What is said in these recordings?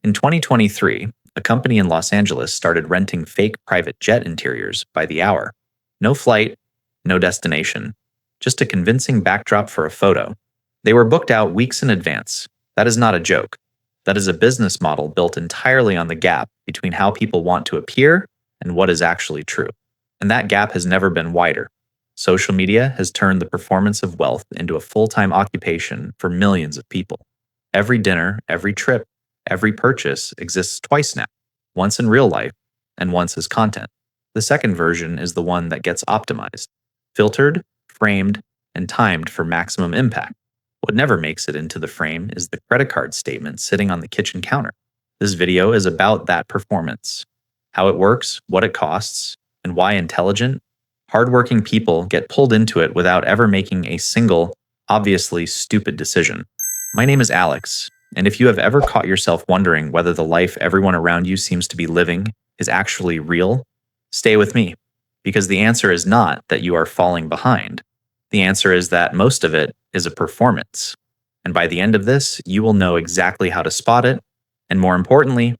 In 2023, a company in Los Angeles started renting fake private jet interiors by the hour. No flight, no destination, just a convincing backdrop for a photo. They were booked out weeks in advance. That is not a joke. That is a business model built entirely on the gap between how people want to appear and what is actually true. And that gap has never been wider. Social media has turned the performance of wealth into a full-time occupation for millions of people. Every dinner, every trip, every purchase exists twice now, once in real life and once as content. The second version is the one that gets optimized, filtered, framed, and timed for maximum impact. What never makes it into the frame is the credit card statement sitting on the kitchen counter. This video is about that performance, how it works, what it costs, and why intelligent, hardworking people get pulled into it without ever making a single, obviously stupid decision. My name is Alex, and if you have ever caught yourself wondering whether the life everyone around you seems to be living is actually real, stay with me, because the answer is not that you are falling behind. The answer is that most of it is a performance. And by the end of this, you will know exactly how to spot it, and more importantly,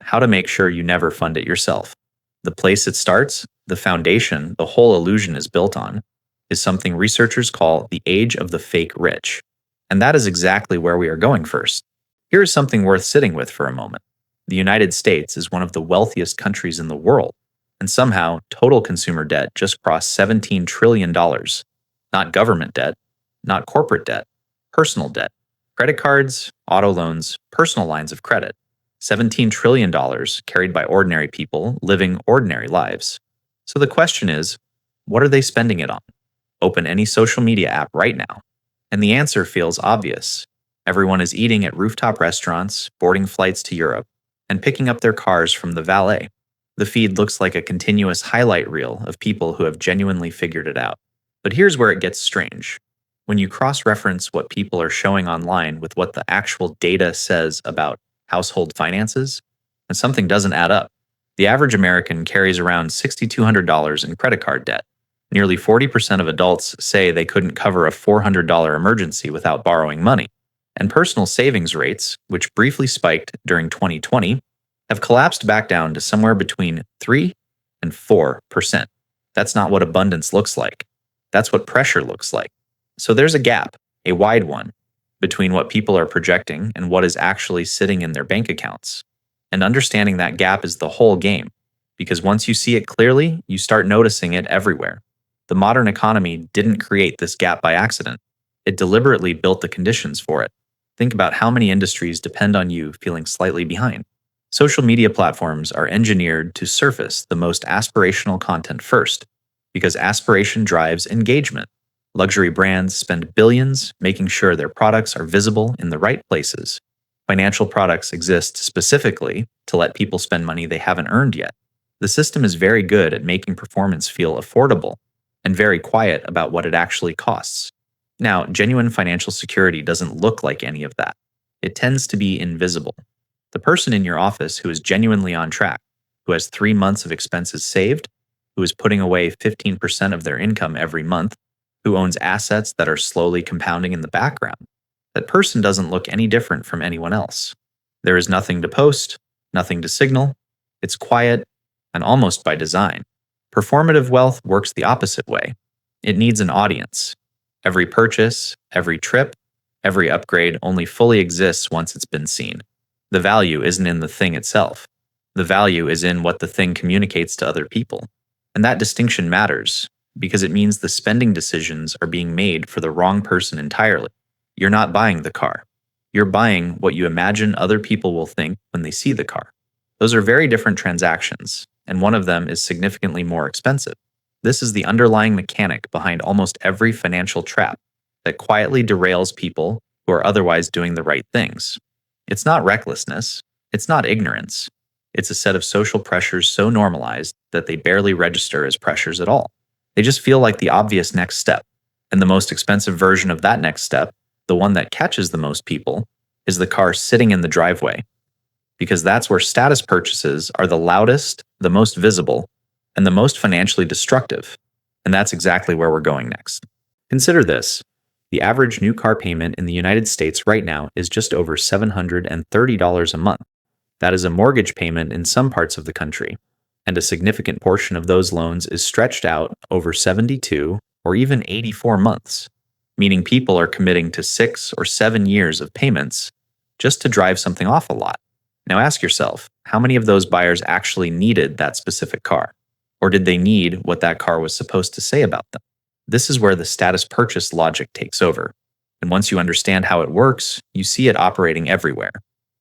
how to make sure you never fund it yourself. The place it starts, the foundation the whole illusion is built on, is something researchers call the age of the fake rich. And that is exactly where we are going first. Here is something worth sitting with for a moment. The United States is one of the wealthiest countries in the world, and somehow total consumer debt just crossed $17 trillion. Not government debt, not corporate debt, personal debt, credit cards, auto loans, personal lines of credit. $17 trillion carried by ordinary people living ordinary lives. So the question is, what are they spending it on? Open any social media app right now, and the answer feels obvious. Everyone is eating at rooftop restaurants, boarding flights to Europe, and picking up their cars from the valet. The feed looks like a continuous highlight reel of people who have genuinely figured it out. But here's where it gets strange. When you cross-reference what people are showing online with what the actual data says about household finances, and something doesn't add up. The average American carries around $6,200 in credit card debt. Nearly 40% of adults say they couldn't cover a $400 emergency without borrowing money. And personal savings rates, which briefly spiked during 2020, have collapsed back down to somewhere between 3 and 4%. That's not what abundance looks like. That's what pressure looks like. So there's a gap, a wide one, between what people are projecting and what is actually sitting in their bank accounts. And understanding that gap is the whole game, because once you see it clearly, you start noticing it everywhere. The modern economy didn't create this gap by accident. It deliberately built the conditions for it. Think about how many industries depend on you feeling slightly behind. Social media platforms are engineered to surface the most aspirational content first, because aspiration drives engagement. Luxury brands spend billions making sure their products are visible in the right places. Financial products exist specifically to let people spend money they haven't earned yet. The system is very good at making performance feel affordable and very quiet about what it actually costs. Now, genuine financial security doesn't look like any of that. It tends to be invisible. The person in your office who is genuinely on track, who has 3 months of expenses saved, who is putting away 15% of their income every month, who owns assets that are slowly compounding in the background, that person doesn't look any different from anyone else. There is nothing to post, nothing to signal. It's quiet and almost by design. Performative wealth works the opposite way. It needs an audience. Every purchase, every trip, every upgrade only fully exists once it's been seen. The value isn't in the thing itself. The value is in what the thing communicates to other people. And that distinction matters, because it means the spending decisions are being made for the wrong person entirely. You're not buying the car. You're buying what you imagine other people will think when they see the car. Those are very different transactions, and one of them is significantly more expensive. This is the underlying mechanic behind almost every financial trap that quietly derails people who are otherwise doing the right things. It's not recklessness. It's not ignorance. It's a set of social pressures so normalized that they barely register as pressures at all. They just feel like the obvious next step. And the most expensive version of that next step, the one that catches the most people, is the car sitting in the driveway. Because that's where status purchases are the loudest, the most visible, and the most financially destructive. And that's exactly where we're going next. Consider this. The average new car payment in the United States right now is just over $730 a month. That is a mortgage payment in some parts of the country, and a significant portion of those loans is stretched out over 72 or even 84 months, meaning people are committing to 6 or 7 years of payments just to drive something off a lot. Now ask yourself, how many of those buyers actually needed that specific car? Or did they need what that car was supposed to say about them? This is where the status purchase logic takes over. And once you understand how it works, you see it operating everywhere.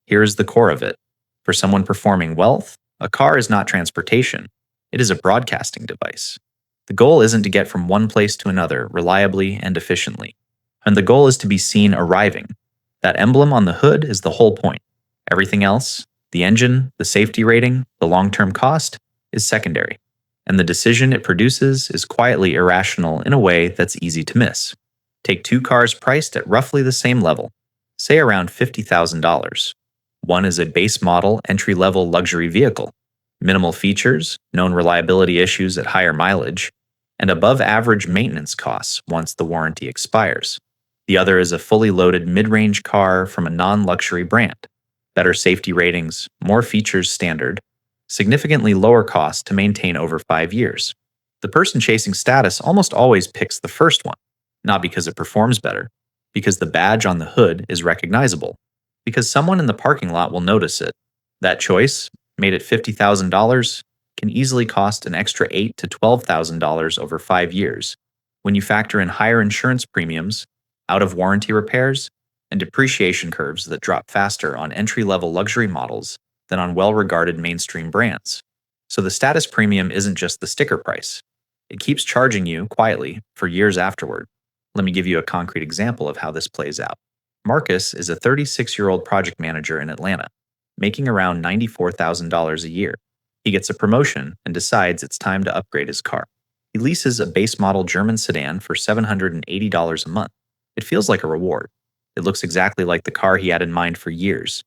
Here is the core of it. For someone performing wealth, a car is not transportation. It is a broadcasting device. The goal isn't to get from one place to another reliably and efficiently. And the goal is to be seen arriving. That emblem on the hood is the whole point. Everything else, the engine, the safety rating, the long-term cost, is secondary. And the decision it produces is quietly irrational in a way that's easy to miss. Take two cars priced at roughly the same level, say around $50,000. One is a base model, entry-level luxury vehicle, minimal features, known reliability issues at higher mileage, and above-average maintenance costs once the warranty expires. The other is a fully loaded mid-range car from a non-luxury brand. Better safety ratings, more features standard, significantly lower cost to maintain over 5 years. The person chasing status almost always picks the first one, not because it performs better, because the badge on the hood is recognizable, because someone in the parking lot will notice it. That choice, made at $50,000, can easily cost an extra $8,000 to $12,000 over 5 years. When you factor in higher insurance premiums, out-of-warranty repairs, and depreciation curves that drop faster on entry-level luxury models than on well-regarded mainstream brands. So the status premium isn't just the sticker price. It keeps charging you quietly for years afterward. Let me give you a concrete example of how this plays out. Marcus is a 36-year-old project manager in Atlanta, making around $94,000 a year. He gets a promotion and decides it's time to upgrade his car. He leases a base model German sedan for $780 a month. It feels like a reward. It looks exactly like the car he had in mind for years.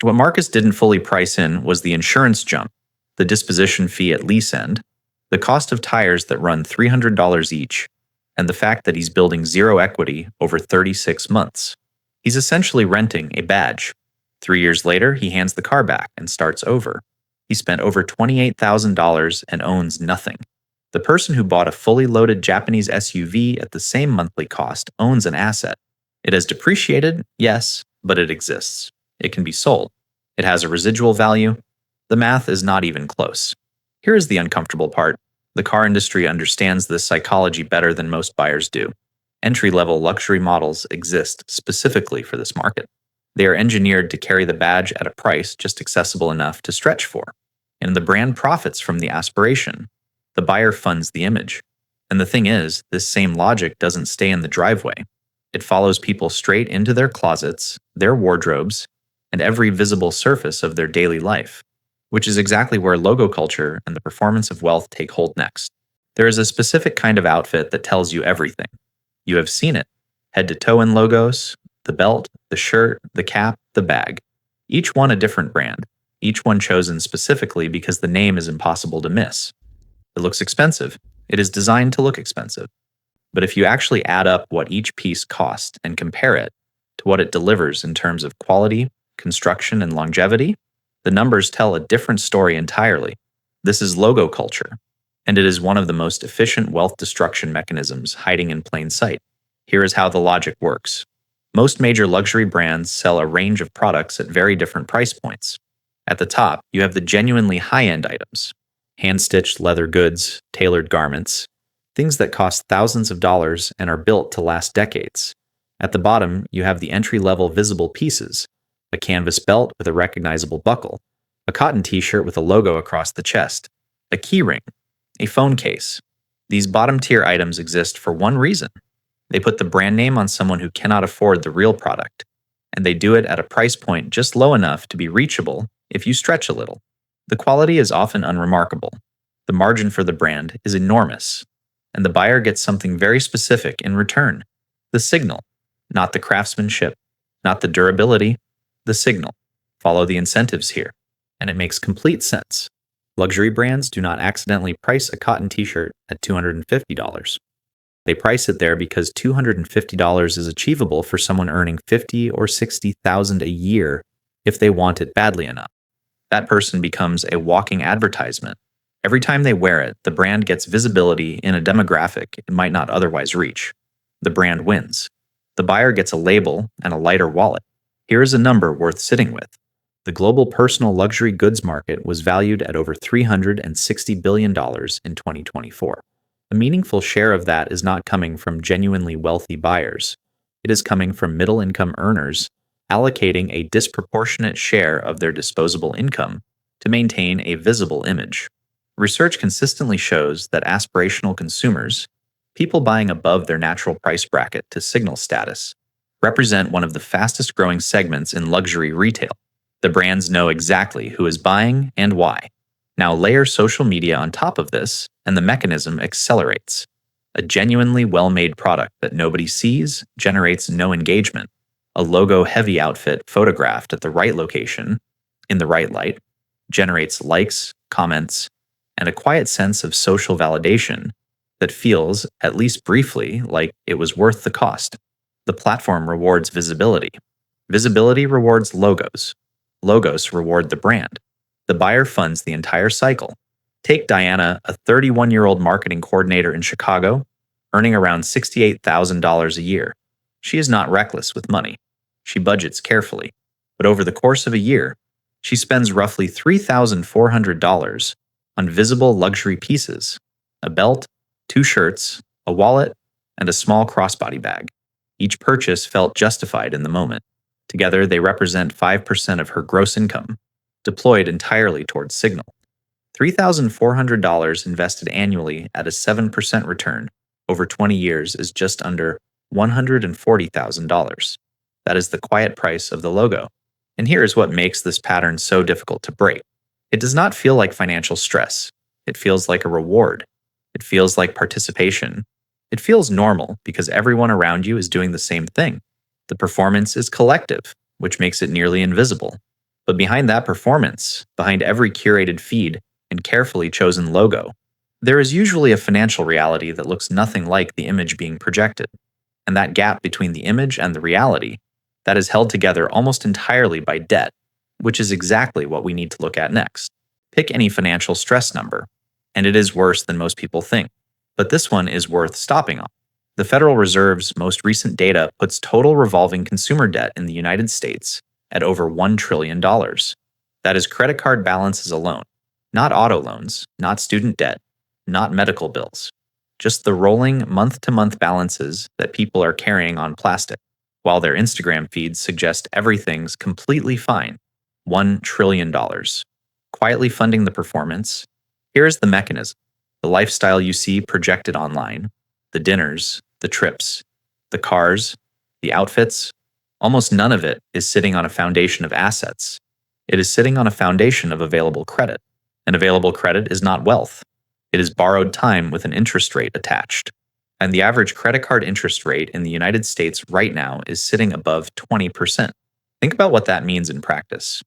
What Marcus didn't fully price in was the insurance jump, the disposition fee at lease end, the cost of tires that run $300 each, and the fact that he's building zero equity over 36 months. He's essentially renting a badge. 3 years later, he hands the car back and starts over. He spent over $28,000 and owns nothing. The person who bought a fully loaded Japanese SUV at the same monthly cost owns an asset. It has depreciated, yes, but it exists. It can be sold. It has a residual value. The math is not even close. Here is the uncomfortable part. The car industry understands this psychology better than most buyers do. Entry-level luxury models exist specifically for this market. They are engineered to carry the badge at a price just accessible enough to stretch for. And the brand profits from the aspiration. The buyer funds the image. And the thing is, this same logic doesn't stay in the driveway. It follows people straight into their closets, their wardrobes, and every visible surface of their daily life, which is exactly where logo culture and the performance of wealth take hold next. There is a specific kind of outfit that tells you everything. You have seen it, head to toe in logos, the belt, the shirt, the cap, the bag. Each one a different brand, each one chosen specifically because the name is impossible to miss. It looks expensive. It is designed to look expensive. But if you actually add up what each piece costs and compare it to what it delivers in terms of quality, construction, and longevity, the numbers tell a different story entirely. This is logo culture, and it is one of the most efficient wealth destruction mechanisms hiding in plain sight. Here is how the logic works. Most major luxury brands sell a range of products at very different price points. At the top, you have the genuinely high-end items, hand-stitched leather goods, tailored garments, things that cost thousands of dollars and are built to last decades. At the bottom, you have the entry-level visible pieces, a canvas belt with a recognizable buckle, a cotton t-shirt with a logo across the chest, a key ring, a phone case. These bottom-tier items exist for one reason. They put the brand name on someone who cannot afford the real product, and they do it at a price point just low enough to be reachable if you stretch a little. The quality is often unremarkable. The margin for the brand is enormous, and the buyer gets something very specific in return. The signal, not the craftsmanship, not the durability, the signal. Follow the incentives here, and it makes complete sense. Luxury brands do not accidentally price a cotton t-shirt at $250. They price it there because $250 is achievable for someone earning $50,000 or $60,000 a year if they want it badly enough. That person becomes a walking advertisement. Every time they wear it, the brand gets visibility in a demographic it might not otherwise reach. The brand wins. The buyer gets a label and a lighter wallet. Here is a number worth sitting with. The global personal luxury goods market was valued at over $360 billion in 2024. A meaningful share of that is not coming from genuinely wealthy buyers. It is coming from middle-income earners allocating a disproportionate share of their disposable income to maintain a visible image. Research consistently shows that aspirational consumers, people buying above their natural price bracket to signal status, represent one of the fastest growing segments in luxury retail. The brands know exactly who is buying and why. Now layer social media on top of this, and the mechanism accelerates. A genuinely well-made product that nobody sees generates no engagement. A logo-heavy outfit photographed at the right location, in the right light, generates likes, comments, and a quiet sense of social validation that feels, at least briefly, like it was worth the cost. The platform rewards visibility. Visibility rewards logos. Logos reward the brand. The buyer funds the entire cycle. Take Diana, a 31-year-old marketing coordinator in Chicago, earning around $68,000 a year. She is not reckless with money. She budgets carefully. But over the course of a year, she spends roughly $3,400 on visible luxury pieces: a belt, 2 shirts, a wallet, and a small crossbody bag. Each purchase felt justified in the moment. Together, they represent 5% of her gross income, deployed entirely towards signal. $3,400 invested annually at a 7% return over 20 years is just under $140,000. That is the quiet price of the logo. And here is what makes this pattern so difficult to break. It does not feel like financial stress. It feels like a reward. It feels like participation. It feels normal because everyone around you is doing the same thing. The performance is collective, which makes it nearly invisible. But behind that performance, behind every curated feed and carefully chosen logo, there is usually a financial reality that looks nothing like the image being projected. And that gap between the image and the reality, that is held together almost entirely by debt, which is exactly what we need to look at next. Pick any financial stress number, and it is worse than most people think. But this one is worth stopping on. The Federal Reserve's most recent data puts total revolving consumer debt in the United States at over $1 trillion. That is credit card balances alone, not auto loans, not student debt, not medical bills, just the rolling month-to-month balances that people are carrying on plastic, while their Instagram feeds suggest everything's completely fine. $1 trillion. Quietly funding the performance. Here is the mechanism. The lifestyle you see projected online, the dinners, the trips, the cars, the outfits, almost none of it is sitting on a foundation of assets. It is sitting on a foundation of available credit. And available credit is not wealth. It is borrowed time with an interest rate attached. And the average credit card interest rate in the United States right now is sitting above 20%. Think about what that means in practice.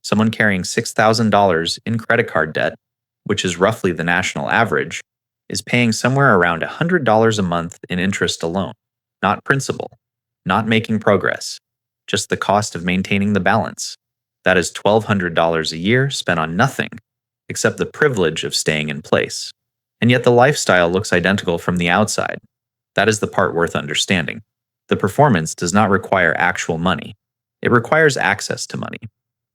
Someone carrying $6,000 in credit card debt, which is roughly the national average, is paying somewhere around $100 a month in interest alone. Not principal, not making progress, just the cost of maintaining the balance. That is $1,200 a year spent on nothing except the privilege of staying in place. And yet the lifestyle looks identical from the outside. That is the part worth understanding. The performance does not require actual money. It requires access to money,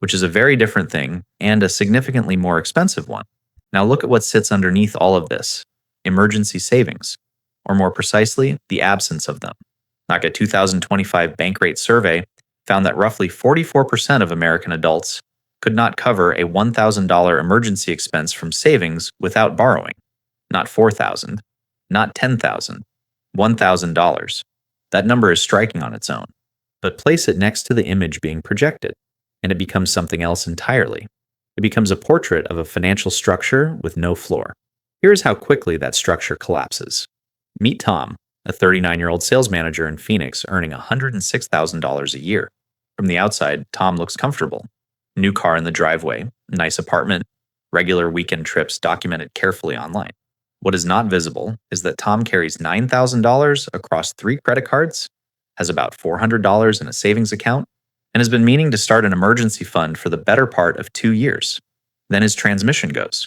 which is a very different thing and a significantly more expensive one. Now look at what sits underneath all of this: emergency savings, or more precisely, the absence of them. A 2025 Bankrate survey found that roughly 44% of American adults could not cover a $1,000 emergency expense from savings without borrowing. Not $4,000, not $10,000, $1,000. That number is striking on its own. But place it next to the image being projected, and it becomes something else entirely. It becomes a portrait of a financial structure with no floor. Here's how quickly that structure collapses. Meet Tom, a 39-year-old sales manager in Phoenix earning $106,000 a year. From the outside, Tom looks comfortable. New car in the driveway, nice apartment, regular weekend trips documented carefully online. What is not visible is that Tom carries $9,000 across 3 credit cards, has about $400 in a savings account, and has been meaning to start an emergency fund for the better part of 2 years. Then his transmission goes.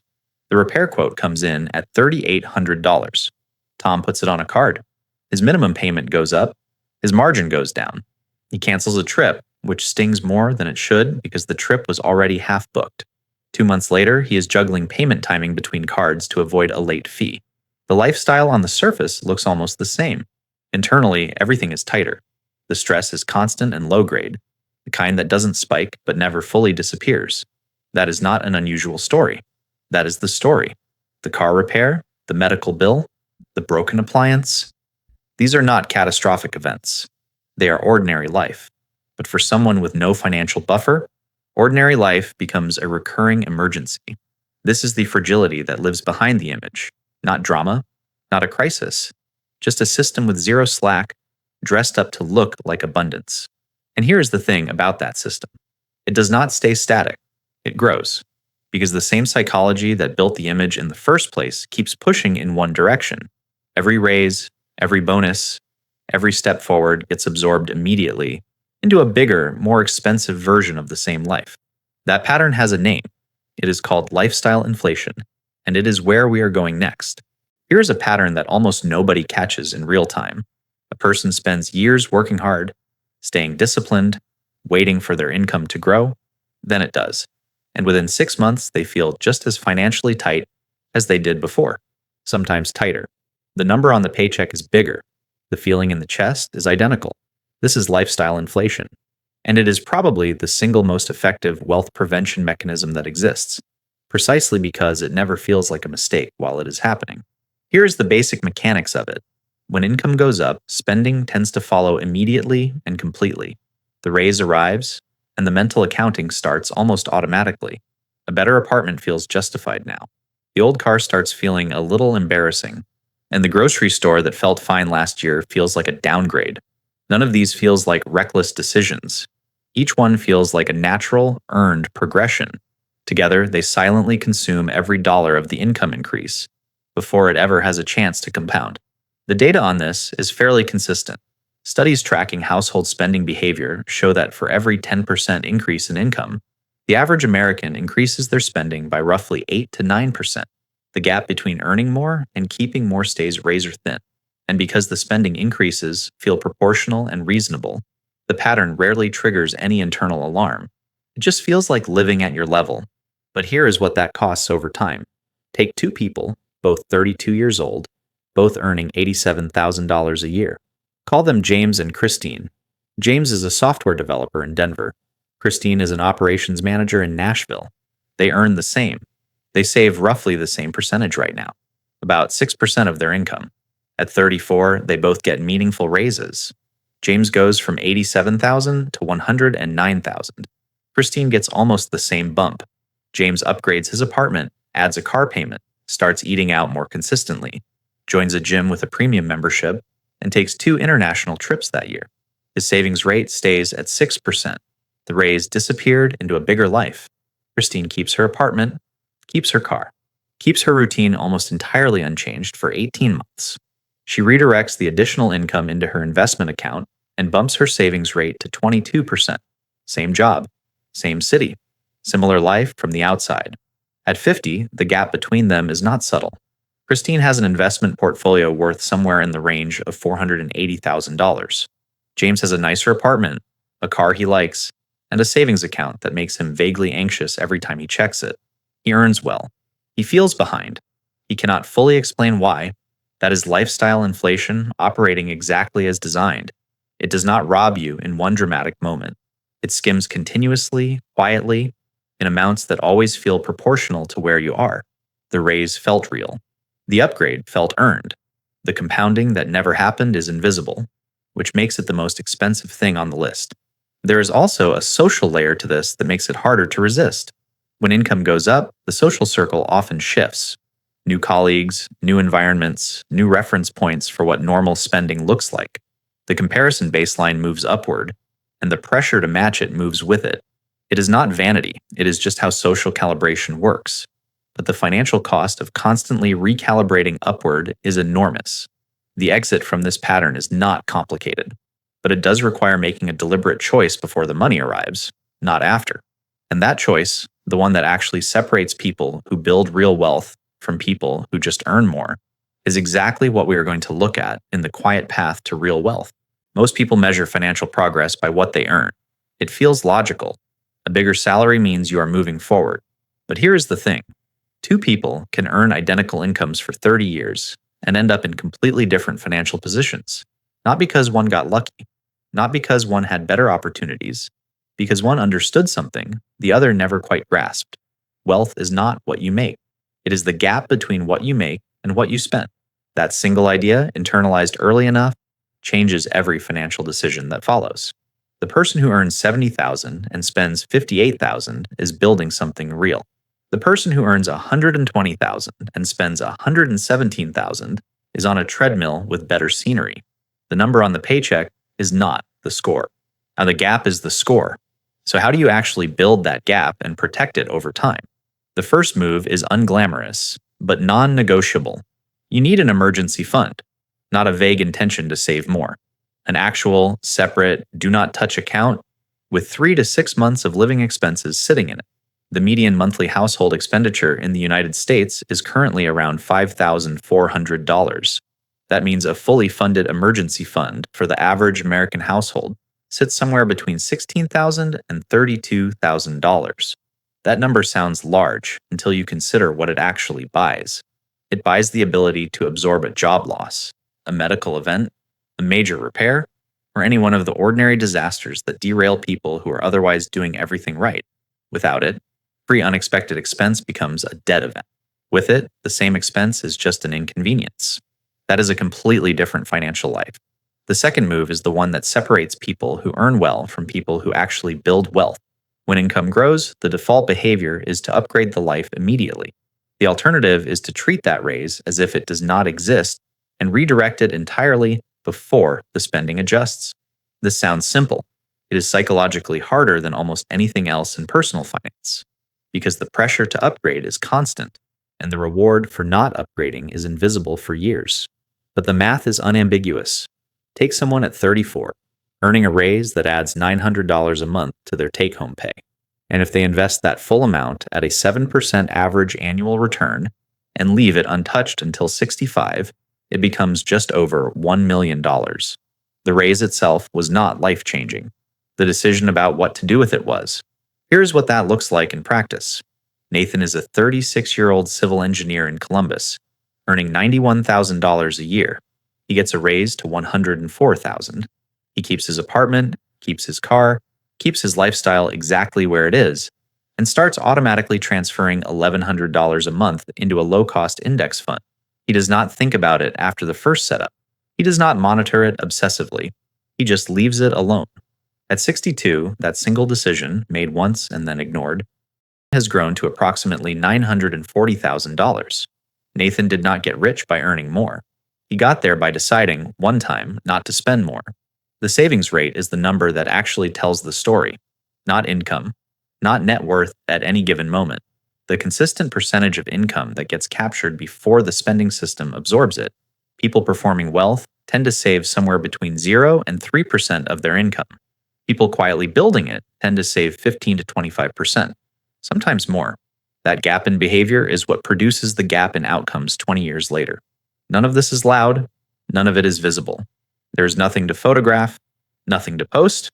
The repair quote comes in at $3,800. Tom puts it on a card. His minimum payment goes up. His margin goes down. He cancels a trip, which stings more than it should because the trip was already half booked. 2 months later, he is juggling payment timing between cards to avoid a late fee. The lifestyle on the surface looks almost the same. Internally, everything is tighter. The stress is constant and low grade, the kind that doesn't spike but never fully disappears. That is not an unusual story. That is the story. The car repair, the medical bill, the broken appliance. These are not catastrophic events. They are ordinary life. But for someone with no financial buffer, ordinary life becomes a recurring emergency. This is the fragility that lives behind the image. Not drama, not a crisis, just a system with zero slack, dressed up to look like abundance. And here is the thing about that system. It does not stay static. It grows. Because the same psychology that built the image in the first place keeps pushing in one direction. Every raise, every bonus, every step forward gets absorbed immediately into a bigger, more expensive version of the same life. That pattern has a name. It is called lifestyle inflation, and it is where we are going next. Here is a pattern that almost nobody catches in real time. A person spends years working hard, staying disciplined, waiting for their income to grow. Then it does. And within 6 months, they feel just as financially tight as they did before, sometimes tighter. The number on the paycheck is bigger. The feeling in the chest is identical. This is lifestyle inflation. And it is probably the single most effective wealth prevention mechanism that exists, precisely because it never feels like a mistake while it is happening. Here is the basic mechanics of it. When income goes up, spending tends to follow immediately and completely. The raise arrives, and the mental accounting starts almost automatically. A better apartment feels justified now. The old car starts feeling a little embarrassing, and the grocery store that felt fine last year feels like a downgrade. None of these feels like reckless decisions. Each one feels like a natural, earned progression. Together, they silently consume every dollar of the income increase before it ever has a chance to compound. The data on this is fairly consistent. Studies tracking household spending behavior show that for every 10% increase in income, the average American increases their spending by roughly 8 to 9%. The gap between earning more and keeping more stays razor thin. And because the spending increases feel proportional and reasonable, the pattern rarely triggers any internal alarm. It just feels like living at your level. But here is what that costs over time. Take 2 people, both 32 years old, both earning $87,000 a year. Call them James and Christine. James is a software developer in Denver. Christine is an operations manager in Nashville. They earn the same. They save roughly the same percentage right now, about 6% of their income. At 34, they both get meaningful raises. James goes from $87,000 to $109,000. Christine gets almost the same bump. James upgrades his apartment, adds a car payment, starts eating out more consistently, joins a gym with a premium membership, and takes 2 international trips that year. His savings rate stays at 6%. The raise disappeared into a bigger life. Christine keeps her apartment, keeps her car, keeps her routine almost entirely unchanged for 18 months. She redirects the additional income into her investment account and bumps her savings rate to 22%. Same job, same city, similar life from the outside. At 50, the gap between them is not subtle. Christine has an investment portfolio worth somewhere in the range of $480,000. James has a nicer apartment, a car he likes, and a savings account that makes him vaguely anxious every time he checks it. He earns well. He feels behind. He cannot fully explain why. That is lifestyle inflation operating exactly as designed. It does not rob you in one dramatic moment. It skims continuously, quietly, in amounts that always feel proportional to where you are. The raise felt real. The upgrade felt earned. The compounding that never happened is invisible, which makes it the most expensive thing on the list. There is also a social layer to this that makes it harder to resist. When income goes up, the social circle often shifts. New colleagues, new environments, new reference points for what normal spending looks like. The comparison baseline moves upward, and the pressure to match it moves with it. It is not vanity, it is just how social calibration works. But the financial cost of constantly recalibrating upward is enormous. The exit from this pattern is not complicated. but it does require making a deliberate choice before the money arrives, not after. And that choice, the one that actually separates people who build real wealth from people who just earn more, is exactly what we are going to look at in the quiet path to real wealth. Most people measure financial progress by what they earn. It feels logical. A bigger salary means you are moving forward. But here is the thing. Two people can earn identical incomes for 30 years and end up in completely different financial positions. Not because one got lucky, not because one had better opportunities, because one understood something the other never quite grasped. Wealth is not what you make. It is the gap between what you make and what you spend. That single idea, internalized early enough, changes every financial decision that follows. The person who earns $70,000 and spends $58,000 is building something real. The person who earns $120,000 and spends $117,000 is on a treadmill with better scenery. The number on the paycheck is not the score. Now, the gap is the score. So how do you actually build that gap and protect it over time? The first move is unglamorous, but non-negotiable. You need an emergency fund, not a vague intention to save more. An actual, separate, do-not-touch account with 3 to 6 months of living expenses sitting in it. The median monthly household expenditure in the United States is currently around $5,400. That means a fully funded emergency fund for the average American household sits somewhere between $16,000 and $32,000. That number sounds large until you consider what it actually buys. It buys the ability to absorb a job loss, a medical event, a major repair, or any one of the ordinary disasters that derail people who are otherwise doing everything right. Without it, every unexpected expense becomes a dead event. With it, the same expense is just an inconvenience. That is a completely different financial life. The second move is the one that separates people who earn well from people who actually build wealth. When income grows, the default behavior is to upgrade the life immediately. The alternative is to treat that raise as if it does not exist and redirect it entirely before the spending adjusts. This sounds simple. It is psychologically harder than almost anything else in personal finance, because the pressure to upgrade is constant, and the reward for not upgrading is invisible for years. But the math is unambiguous. Take someone at 34, earning a raise that adds $900 a month to their take-home pay. And if they invest that full amount at a 7% average annual return and leave it untouched until 65, it becomes just over $1 million. The raise itself was not life-changing. The decision about what to do with it was. Here's what that looks like in practice. Nathan is a 36-year-old civil engineer in Columbus, earning $91,000 a year. He gets a raise to $104,000. He keeps his apartment, keeps his car, keeps his lifestyle exactly where it is, and starts automatically transferring $1,100 a month into a low-cost index fund. He does not think about it after the first setup. He does not monitor it obsessively. He just leaves it alone. At 62, that single decision, made once and then ignored, has grown to approximately $940,000. Nathan did not get rich by earning more. He got there by deciding, one time, not to spend more. The savings rate is the number that actually tells the story, not income, not net worth at any given moment. The consistent percentage of income that gets captured before the spending system absorbs it. People performing wealth tend to save somewhere between 0 and 3% of their income. People quietly building it tend to save 15 to 25%, sometimes more. That gap in behavior is what produces the gap in outcomes 20 years later. None of this is loud, none of it is visible. There is nothing to photograph, nothing to post,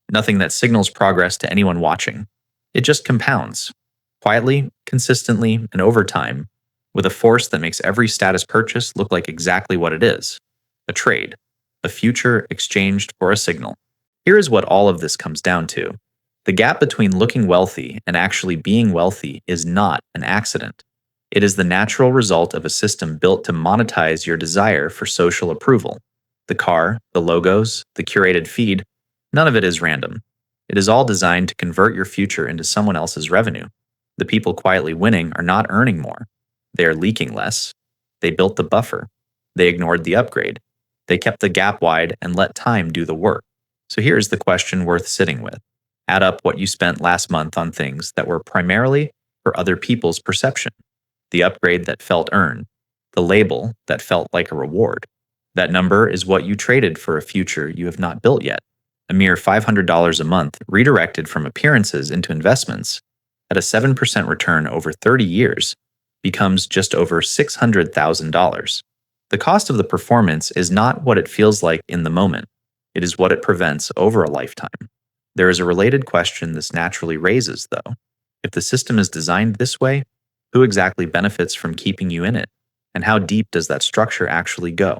nothing that signals progress to anyone watching. It just compounds, quietly, consistently, and over time, with a force that makes every status purchase look like exactly what it is: a trade, a future exchanged for a signal. Here is what all of this comes down to. The gap between looking wealthy and actually being wealthy is not an accident. It is the natural result of a system built to monetize your desire for social approval. The car, the logos, the curated feed, none of it is random. It is all designed to convert your future into someone else's revenue. The people quietly winning are not earning more. They are leaking less. They built the buffer. They ignored the upgrade. They kept the gap wide and let time do the work. So here is the question worth sitting with. Add up what you spent last month on things that were primarily for other people's perception. The upgrade that felt earned. The label that felt like a reward. That number is what you traded for a future you have not built yet. A mere $500 a month redirected from appearances into investments at a 7% return over 30 years becomes just over $600,000. The cost of the performance is not what it feels like in the moment, it is what it prevents over a lifetime. There is a related question this naturally raises, though. If the system is designed this way, who exactly benefits from keeping you in it? And how deep does that structure actually go?